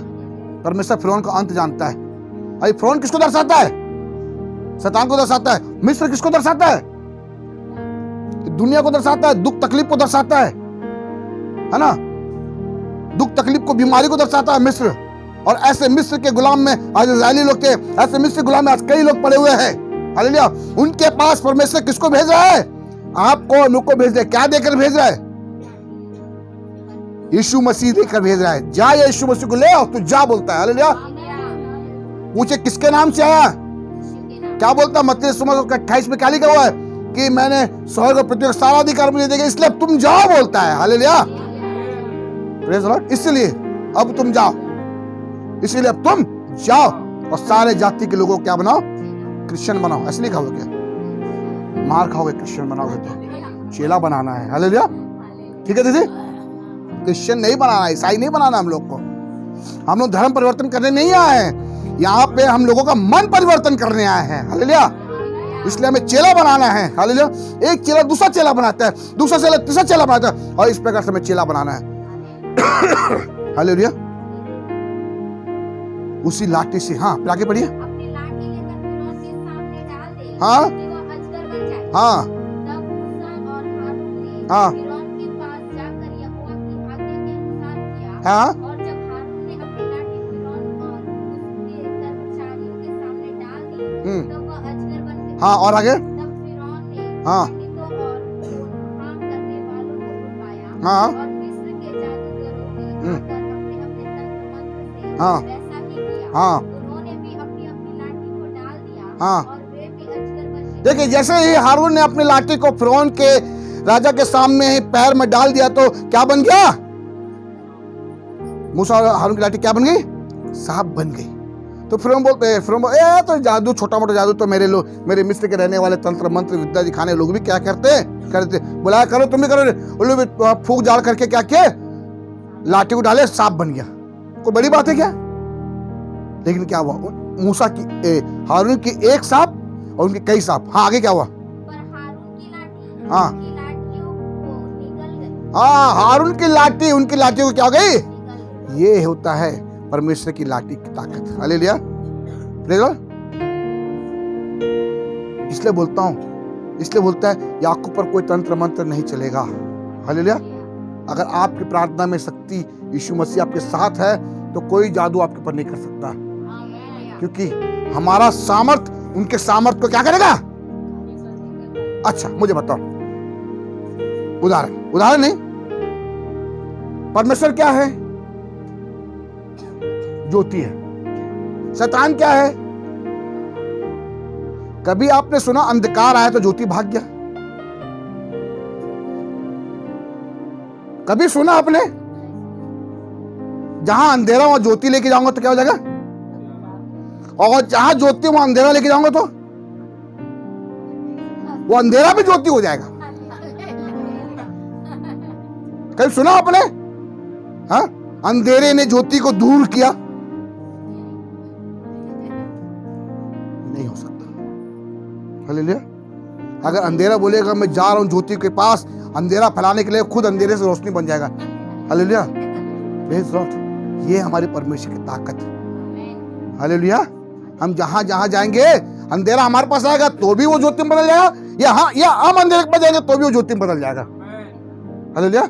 परमेश्वर फिरौन का अंत जानता है। अरे फिरौन किसको दर्शाता है? शैतान को दर्शाता है। मिस्र किसको दर्शाता है? दुनिया को दर्शाता है, दुख तकलीफ को दर्शाता है ना? दुख तकलीफ को, बीमारी को दर्शाता है मिस्र। और ऐसे मिस्र के गुलाम में आज इस्राएली लोग थे, ऐसे मिस्र गुलाम में आज कई लोग पड़े हुए हैं। हालेलुया। उनके पास परमेश्वर किसको भेज रहा है? आपको, मुझको भेज रहा है। क्या देकर भेज रहा है? यीशु मसीह देकर भेज रहा है। जा, यीशु मसीह को ले आओ, तू जा बोलता है। हालेलुया। पूछे किसके नाम से आया? क्या बोलता? मत्ती 28 में क्या लिखा हुआ है कि मैंने स्वर्ग और पृथ्वी का सारा अधिकार मुझे देगा, इसलिए अब तुम जाओ बोलता है। हालेलुया। Praise the Lord. इसलिए अब तुम जाओ, इसलिए अब तुम जाओ और सारे जाति के लोगों को क्या बनाओ? क्रिश्चियन बनाओ। ऐसे लिखा हुआ क्या? मार खाओगे क्रिश्चियन बनाओगे तो। चेला बनाना है। हालेलुया। ठीक है दीदी, क्रिश्चियन नहीं बनाना, ईसाई नहीं बनाना। हम लोग को, हम लोग धर्म परिवर्तन करने नहीं आए हैं यहाँ पे, हम लोगों का मन परिवर्तन करने आए हैं। हालेलुया। इसलिए हमें चेला बनाना है। हालेलुया। एक चेला दूसरा चेला बनाता है, दूसरा चेला तीसरा चेला बनाता है, और इस प्रकार से हमें चेला बनाना है। हालेलुया। उसी लाठी से, हाँ आगे बढ़िए। हाँ हाँ हाँ हाँ हाँ। और आगे? हाँ हाँ हाँ हाँ हाँ। देखिए, जैसे ही हारून ने अपनी लाठी को फिरौन के राजा के सामने ही पैर में डाल दिया, तो क्या बन गया? मूसा और हारून की लाठी क्या बन गई? सांप बन गई। तो फिरौन बोलते, तो जादू, छोटा मोटा जादू तो मेरे मिस्र के रहने वाले तंत्र मंत्र विद्या दिखाने लोग भी क्या करते बुलाया करो, तुम भी करो। उल्लू भी फूक जाल करके क्या किए? लाठी को डाले, सांप बन गया। कोई बड़ी बात है क्या? लेकिन क्या हुआ? मूसा की, हारून की एक सांप और उनके कई सांप। हाँ आगे क्या हुआ? हाँ हाँ, हारून की लाठी, उनकी लाठी को क्या हो गई? ये होता है परमेश्वर की लाठी की ताकत। हालेलुया। इसलिए बोलता हूं, इसलिए बोलता है याकूब पर कोई तंत्र मंत्र नहीं चलेगा। हालेलुया। अगर आपकी प्रार्थना में शक्ति यीशु मसीह आपके साथ है, तो कोई जादू आपके ऊपर नहीं कर सकता, क्योंकि हमारा सामर्थ उनके सामर्थ को क्या करेगा? अच्छा मुझे बताओ, उदाहरण नहीं। परमेश्वर क्या है? ज्योति है। शैतान क्या है? कभी आपने सुना अंधकार आया तो ज्योति भाग गया? कभी सुना आपने? जहां अंधेरा वहां ज्योति लेके जाऊंगा तो क्या हो जाएगा? और जहां ज्योति वहां अंधेरा लेके जाऊंगा तो वो अंधेरा भी ज्योति हो जाएगा। कभी सुना आपने? हाँ, अंधेरे ने ज्योति को दूर किया? नहीं हो सकता। हालेलुया। अगर अंधेरा बोलेगा मैं जा रहा हूं ज्योति के पास, अंधेरा फैलाने के लिए खुद अंधेरे से रोशनी बन जाएगा। हालेलुया। Praise Lord. ये हमारे परमेश्वर की ताकत है। हालेलुया। हम जहां जहां जाएंगे अंधेरा हमारे पास आएगा तो भी वो ज्योति में बदल जाएगा, या हम अंधेरे में जाएंगे तो भी वो ज्योति में बदल जाएगा। हालेलुया।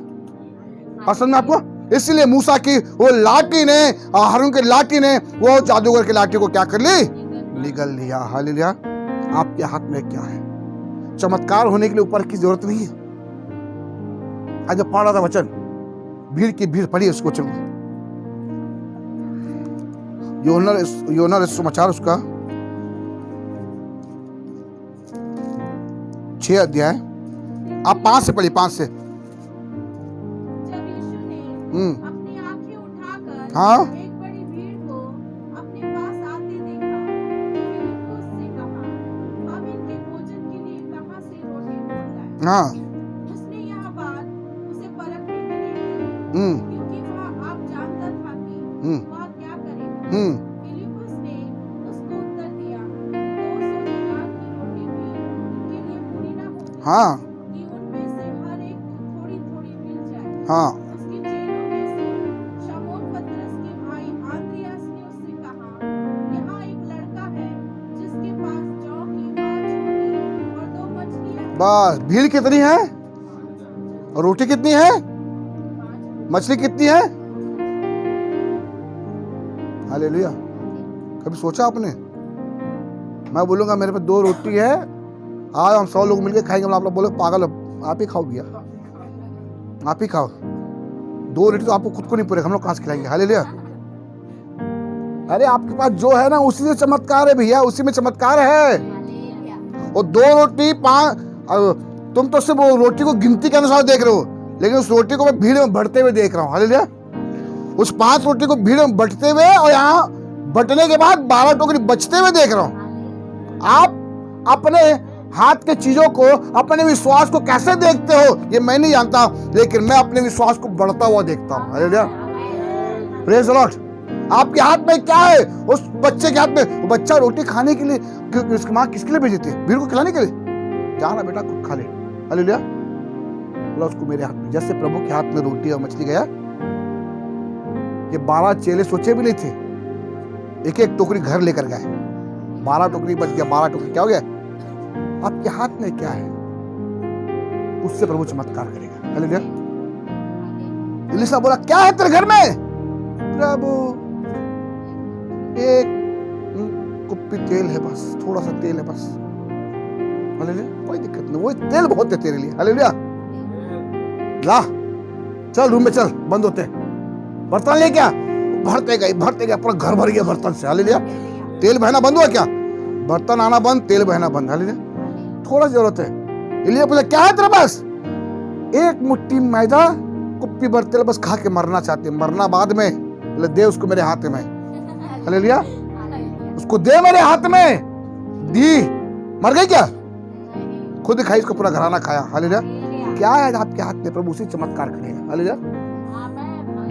पसंद है आपको? इसलिए मूसा की वो लाठी ने, हारून की लाठी ने वो जादूगर की लाठी को क्या कर ली? निगल लिया। हालेलुया। आपके हाथ में क्या है? चमत्कार होने के लिए ऊपर की जरूरत नहीं है। आज जब पढ़ रहा था वचन, भीड़ की भीड़ पड़ी उसको वचन, योना समाचार उसका 6 अध्याय, आप 5 से पढ़िए, 5 से। जब यीशु ने अपनी आंखें उठाकर हाँ। एक बड़ी भीड़ को अपने पास आते देखा, फिलिप्पुस से कहा, हम इनके भोजन के लिए कहाँ से रोटी ढूंढ लाएं? हाँ। उसने यह बात उसे परखने के लिए कही, क्योंकि वह आप जानता था कि वह क्या करेगा। फिलिप्पुस ने उसको उत्तर दिया, 200 दीनार की रोटी भी इनके लिए पूरी न हो जाए, हाँ। कि उनमें से हर एक को थोड़ी थोड़ी मिल जाए। हाँ। उसके चेलों में से शमौन पतरस के भाई आंद्रियास ने उससे कहा, यहाँ एक लड़का है जिसके पास जौ की 5 रोटी और 2 मछलियाँ हैं। बस, भीड़ कितनी है और रोटी कितनी है, मछली कितनी है? हालेलुया। कभी सोचा आपने? मैं बोलूंगा मेरे पे 2 रोटी है, आज हम 100 लोग मिलकर खाएंगे, आप लोग बोले पागल आप ही खाओ भैया, आप ही खाओ। 2 रोटी तो आपको खुद को नहीं पूरे, हम लोग कहां से खिलाएंगे? हालेलुया। अरे आपके पास जो है ना उसी से चमत्कार है भैया, उसी में चमत्कार है। और 2 रोटी 5, तुम तो सिर्फ वो रोटी को गिनती के अनुसार देख रहे हो, लेकिन उस रोटी को मैं भीड़ में बढ़ते हुए देख रहा हूँ। हालेलुया। उस 5 रोटी को भीड़ में बटते हुए और यहाँ बटने के बाद 12 टोकरी बचते हुए देख रहा हूँ। आप अपने हाथ के चीजों को, अपने विश्वास को कैसे देखते हो ये मैं नहीं जानता, लेकिन मैं अपने विश्वास को बढ़ता हुआ देखता हूँ। हालेलुया। Praise the Lord. आपके हाथ में क्या है? उस बच्चे के हाथ में, वो बच्चा रोटी खाने के लिए, उसकी माँ किसके लिए भेजी थी? भीड़ को खिलाने के लिए। जाना बेटा खुद खा ले। हालेलुया। बोला उसको मेरे हाथ में, जैसे प्रभु के हाथ में रोटी और मछली गया, ये 12 चेले सोचे भी नहीं थे, एक एक टोकरी घर लेकर गए, 12 टोकरी बच गया। 12 टोकरी क्या हो गया? आपके हाथ में क्या है उससे प्रभु चमत्कार करेगा। हालेलुया। एलीशा बोला क्या है तेरे घर में? प्रभु एक कुप्पी तेल है, बस थोड़ा सा तेल है बस। हालेलुया। कोई दिक्कत नहीं, वो तेल बहुत है तेरे लिए। हालेलुया। ला चल रूम में चल, बंद होते बर्तन ले क्या? भरते गए पूरा घर भर गया बर्तन से। हालेलुया। तेल बहना बंद हुआ क्या? बर्तन आना बंद, तेल बहना बंद। हालेलुया। थोड़ा जरूरत है। एलिय्याह बोला क्या है तेरे पास? एक मुट्ठी मैदा, कुप्पी भर तेल, बस खा के मरना चाहते, मरना बाद में। बोले दे उसको मेरे हाथ में। हालेलुया। उसको दे मेरे हाथ में। दी, मर गई क्या? खुद खाई, उसको पूरा घराना खाया। हालेलुया। क्या है आपके हाथ में? प्रभु उसी चमत्कार करेगा। हालेलुया।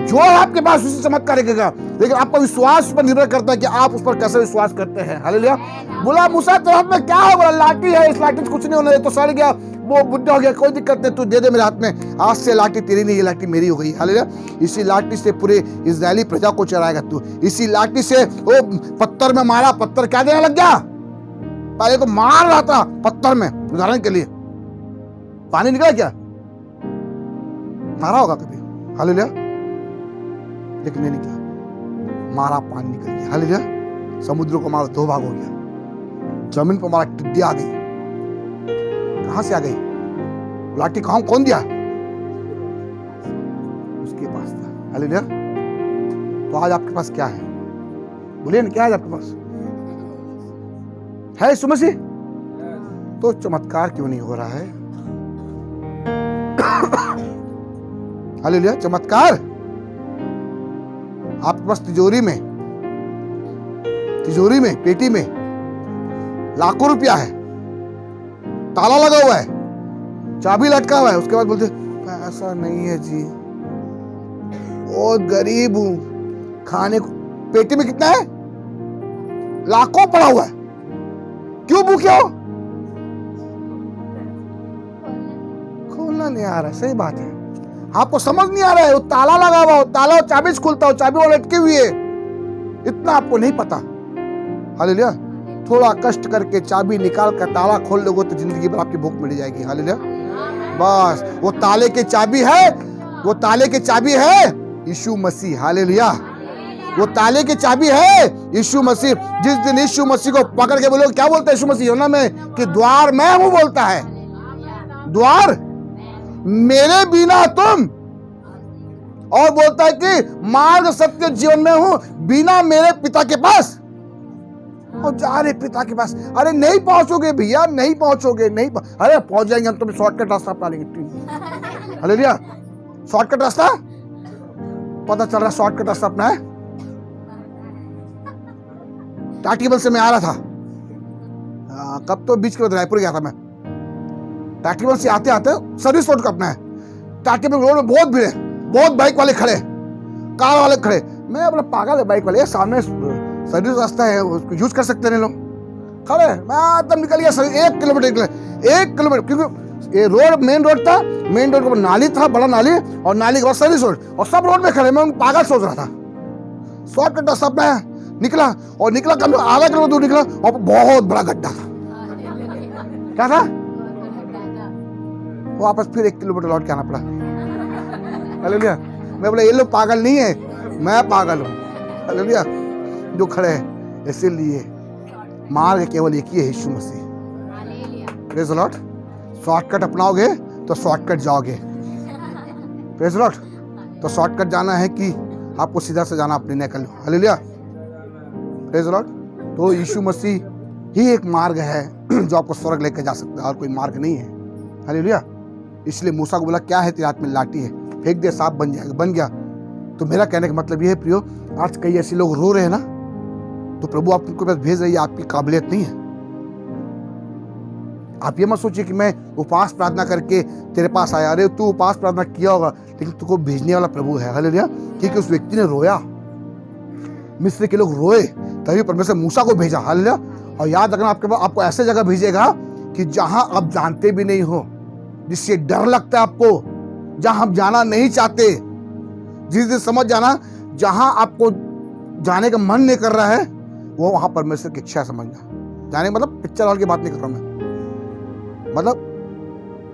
जो है आपके पास उसी चमत्कार करेगा, लेकिन आपका विश्वास पर निर्भर करता है कि आप उस पर कैसे विश्वास करते हैं। हालेलुया। बोला मूसा तेरे हाथ में क्या है? बोला लाठी है, इस लाठी से कुछ नहीं होना, तो सड़ गया, वो बुढ़ा हो गया, कोई दिक्कत नहीं, तू दे दे मेरे हाथ में। आज से लाठी तेरी नहीं, ये लाठी मेरी हो गई। हालेलुया। इसी लाठी से पूरे इस्राएली प्रजा को चराएगा तू। इसी लाठी से वो पत्थर में मारा, पत्थर क्या देने लग गया? पहले तो मार रहा था पत्थर में, उदाहरण के लिए पानी निकला क्या? मारा होगा कभी। हालेलुया। लेकिन नहीं निकला, मारा पानी निकल गया। हालेलुया। समुद्र को मारा 2 भाग हो गया। जमीन पर मारा टिड्डी आ गई। कहां से आ गई? लाठी कहां, कौन दिया? उसके पास था। हालेलुया। तो आज आपके पास क्या है? बोलिए ना, क्या है आपके पास? है यीशु मसीह। तो चमत्कार क्यों नहीं हो रहा है? हालेलुया। चमत्कार आपके पास तिजोरी में पेटी में लाखों रुपया है, ताला लगा हुआ है, चाबी लटका हुआ है, उसके बाद बोलते पैसा नहीं है जी, बहुत गरीब हूं, खाने को। पेटी में कितना है? लाखों पड़ा हुआ है, क्यों भूखे हो? खोलना नहीं आ रहा है। सही बात है, आपको समझ नहीं आ रहा है। वो ताला लगा हुआ हो, ताला और चाबी से खुलता हो, चाबी वो लटकी हुई है, इतना आपको नहीं पता। हालेलुया। थोड़ा कष्ट करके चाबी निकाल कर ताला खोल लोगे तो जिंदगी भर आपकी भूख मिट जाएगी। हालेलुया। बस वो ताले की चाबी है, वो ताले की चाबी है यीशु मसीह। हालेलुया। वो ताले की चाबी है यीशु मसीह। जिस दिन यीशु मसीह को पकड़ के बोलोगे, क्या बोलता है यीशु मसीह यूहन्ना में कि द्वार मैं हूं, बोलता है द्वार मेरे बिना तुम, और बोलता है कि मार्ग सत्य जीवन में हूं, बिना मेरे पिता के पास। और जा रहे पिता के पास, अरे नहीं पहुंचोगे भैया, नहीं पहुंचोगे, नहीं अरे पहुंच जाएंगे हम, तो शॉर्टकट रास्ता अपना लेंगे। हालेलुया। शॉर्टकट रास्ता पता चल रहा, शॉर्टकट रास्ता अपना है। टाटीबल से मैं आ रहा था, कब तो बीच के बाद रायपुर गया था मैं। टाटीबल से आते आते सर्विस रोड का अपना है, टाटीबल रोड में बहुत भीड़ है, बहुत बाइक वाले खड़े, कार वाले खड़े। मैं अपना पागल है, बाइक वाले सामने सर्विस रास्ता है, उसको यूज कर सकते हैं लोग, खड़े। मैं एकदम निकल गया 1 किलोमीटर निकले, 1 किलोमीटर, क्योंकि ये रोड मेन रोड था, मेन रोड का नाली था, बड़ा नाली, और नाली के बाद सर्विस रोड, और सब रोड में खड़े। मैं पागल सोच रहा था। शॉर्टकट रास्ता अपना है, निकला कम आधा किलोमीटर दूर निकला, और बहुत बड़ा गड्ढा था। क्या था? वापस फिर 1 किलोमीटर लौट के आना पड़ा। हालेलुया। मैं बोला ये लोग पागल नहीं है, मैं पागल हूँ। हालेलुया। जो खड़े हैं, इसीलिए मार्ग केवल एक ही है, Yeshu Masih. Praise the Lord. Shortcut अपनाओगे तो शॉर्टकट जाओगे। Praise the Lord. तो शॉर्टकट जाना है कि आपको सीधा से जाना, अपने निकल। हालेलुया। Praise the Lord. तो यीशु मसीह ही एक मार्ग है जो आपको स्वर्ग लेकर जा सकता है, और कोई मार्ग नहीं है। हालेलुया। इसलिए मूसा को बोला क्या है तेरे हाथ में? लाठी है, फेंक दे, सांप बन जाएगा। बन गया। तो मेरा कहने का मतलब ये है प्रियो, आज कई ऐसे लोग रो रहे हैं ना, तो प्रभु आपके पास भेज रही है, आपकी काबिलियत नहीं है। आप ये मत सोचिए कि मैं उपवास प्रार्थना करके तेरे पास आया। अरे तू उपवास प्रार्थना किया होगा, लेकिन तुझको भेजने वाला प्रभु है। हालेलुया। क्योंकि उस व्यक्ति ने रोया, मिस्र के लोग रोए, तभी परमेश्वर मूसा को भेजा। हालेलुया। और याद रखना, आपको ऐसे जगह भेजेगा कि जहां आप जानते भी नहीं हो, जिससे डर लगता है आपको, जहां आप जाना नहीं चाहते। जिस दिन समझ जाना, जहां आपको जाने का मन नहीं कर रहा है, वो वहां परमेश्वर की इच्छा समझना। जाने मतलब पिक्चर हॉल की बात नहीं कर रहा मैं, मतलब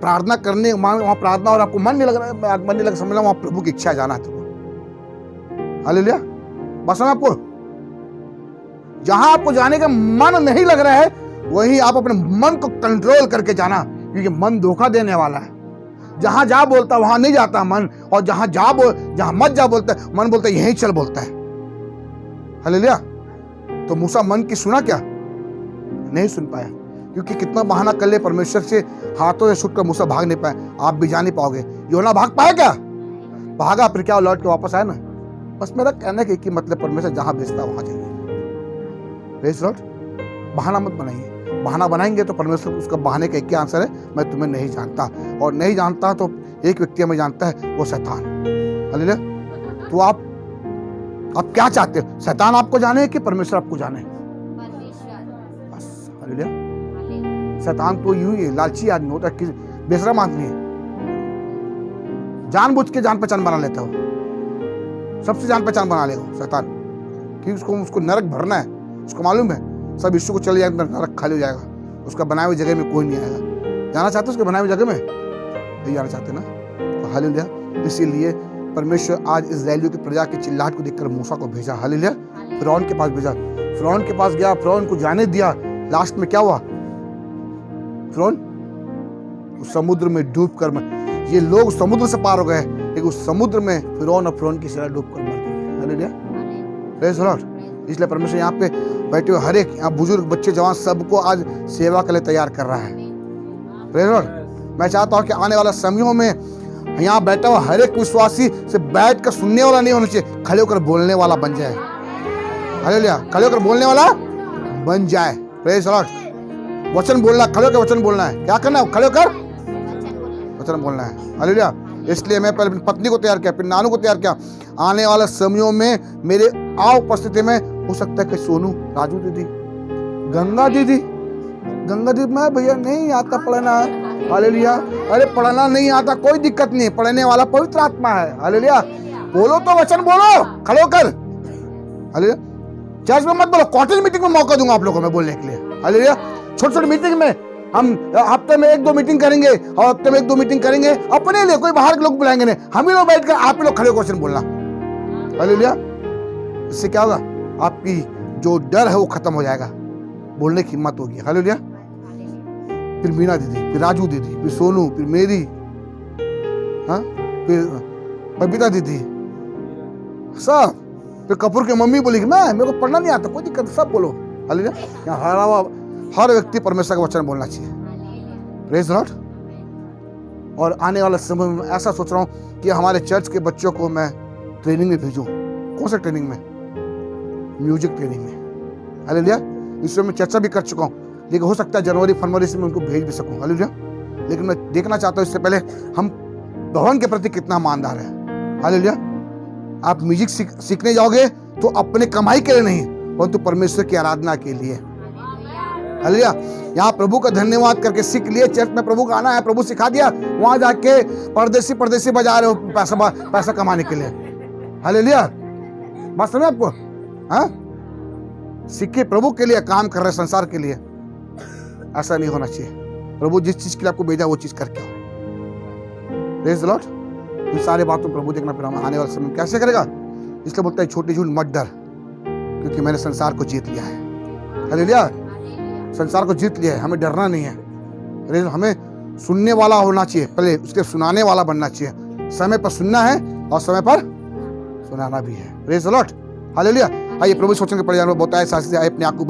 प्रार्थना करने, वहां प्रार्थना और आपको मन नहीं लग रहा है, मन नहीं लग, समझना वहां प्रभु की इच्छा जाना है तुमको। हालेलुया। बस आपको जहां आपको जाने का मन नहीं लग रहा है, वही आप अपने मन को कंट्रोल करके जाना, क्योंकि मन धोखा देने वाला है। जहां जा बोलता वहां नहीं जाता मन, और जहां मत जा बोलता है, मन बोलता है यहीं चल बोलता है। हालेलुया। तो मूसा मन की सुना क्या? नहीं सुन पाया, क्योंकि कितना बहाना कर ले परमेश्वर से, हाथों से छूटकर मूसा भाग नहीं पाए। आप भी जा नहीं पाओगे। यूहन्ना भाग पाया क्या? भागा, फिर क्या लौट के वापस आया ना। बस मेरा कहने का कि मतलब परमेश्वर जहां भेजता है वहां जाइए। Praise Lord. बहाना मत बनाइए, बहाना बनाएंगे तो परमेश्वर, उसका बहाने का एक ही आंसर है, मैं तुम्हें नहीं जानता। और नहीं जानता तो एक व्यक्ति हमें जानता है, वो शैतान। हालेलुया। तो आप क्या चाहते हो? शैतान आपको जाने कि परमेश्वर आपको जाने? बस। हालेलुया। शैतान तो यूं ही लालची आदमी होता है, बेशरम आदमी है, जानबूझ के जान पहचान बना लेता हो, सबसे जान पहचान बना लेगा शैतान, क्योंकि उसको नरक भरना है। उसको मालूम है सब यीशु को चले जाएगा, नरक खाली हो जाएगा, उसका बनाए हुई जगह में कोई नहीं आएगा। जाना चाहते उसके बनाए हुई जगह में? नहीं जाना चाहते ना। तो हालेलुया। इसीलिए परमेश्वर आज इस्राएलियों की प्रजा की चिल्लाहट को देखकर मूसा को भेजा। हालेलुया। फिरौन के पास भेजा, फिरौन के पास गया, फिरौन को जाने दिया। लास्ट में क्या हुआ? फिरौन उस समुद्र में डूब कर, ये लोग समुद्र से पार हो गए, लेकिन उस समुद्र में फिरौन और फिरौन की सेना डूब कर मर गई। हालेलुया। Praise the Lord. इसलिए परमेश्वर यहाँ पे बैठे हुए हर एक, यहाँ बुजुर्ग, बच्चे, जवान, सबको आज सेवा के लिए तैयार कर रहा है। Praise Lord. मैं चाहता हूं कि आने वाला समयों में यहाँ बैठा हुआ हर एक विश्वासी से बैठ कर सुनने वाला नहीं होना चाहिए, खड़े होकर बोलने वाला बन जाए। हालेलुया, खड़े होकर बोलने वाला बन जाए। Praise Lord. वचन बोलना, खड़े होकर वचन बोलना है। क्या करना है? खड़े होकर वचन बोलना है। हालेलुया। इसलिए मैं पहले अपनी पत्नी को तैयार किया, फिर नानू को तैयार किया। आने वाले समयों में मेरे उपस्थिति में हो सकता है कि सोनू, राजू दीदी, गंगा दीदी मैं भैया नहीं आता पढ़ना। हालेलुया। अरे पढ़ना नहीं आता कोई दिक्कत नहीं, पढ़ने वाला पवित्र आत्मा है। हालेलुया। बोलो तो वचन बोलो, खड़े होकर। हालेलुया। चर्च में मत बोलो, कॉटेज मीटिंग में मौका दूंगा आप लोगों को मैं बोलने के लिए। हालेलुया। छोटी छोटी मीटिंग में हम हफ्ते में 1-2 मीटिंग करेंगे, और हफ्ते में 1-2 मीटिंग करेंगे अपने लिए, कोई बाहर के लोग बुलाएंगे नहीं, हम ही लोग बैठकर आप ही लोग खड़े क्वेश्चन बोलना। हालेलुया। इससे क्या होगा? आपकी जो डर है वो खत्म हो जाएगा, बोलने की हिम्मत होगी। हालेलुया। फिर मीना दीदी, फिर राजू दीदी, फिर सोनू, फिर मेरी, हाँ, फिर बबीता दीदी, सब, फिर कपूर की मम्मी बोली कि मेरे को पढ़ना नहीं आता, कोई दिक्कत, सब बोलो। हालेलुया। हर व्यक्ति परमेश्वर का वचन बोलना चाहिए। Praise Lord. और आने वाले समय में ऐसा सोच रहा हूँ कि हमारे चर्च के बच्चों को मैं ट्रेनिंग में भेजूं। कौन सा ट्रेनिंग में? म्यूजिक ट्रेनिंग में। हालेलुया। इसमें मैं चर्चा भी कर चुका हूँ, लेकिन हो सकता है जनवरी फरवरी से मैं उनको भेज भी सकूँ। हालेलुया। लेकिन मैं देखना चाहता हूँ इससे पहले हम भवन के प्रति कितना ईमानदार है। हालेलुया। आप म्यूजिक सीखने जाओगे तो अपने कमाई के लिए नहीं, परंतु परमेश्वर की आराधना के लिए। हालेलुया। यहाँ प्रभु का धन्यवाद करके सीख लिए, चर्च में प्रभु का आना है, प्रभु सिखा दिया, वहां जाके परदेसी बजा रहे हो पैसा कमाने के लिए। हालेलुया। बात समझ आपको? हाँ, सीखे प्रभु के लिए काम कर रहे, संसार के लिए। ऐसा नहीं होना चाहिए। प्रभु जिस चीज के लिए आपको भेजा वो चीज करके आओ। Praise the Lord. इन सारे बातों प्रभु देखना, फिर हम आने वाले समय कैसे करेगा। इसलिए बोलता है छोटी झूठ मत डर, क्योंकि मैंने संसार को जीत लिया है। हालेलुया। संसार को जीत लिया है, हमें डरना नहीं है। हमें सुनने वाला होना चाहिए, पहले उसके सुनाने वाला बनना चाहिए। समय पर सुनना है और समय पर सुनाना भी है। Praise the Lord. हालेलुया। आइए प्रभु सोचने के पड़ जाए, बताए साथ से अपने आप को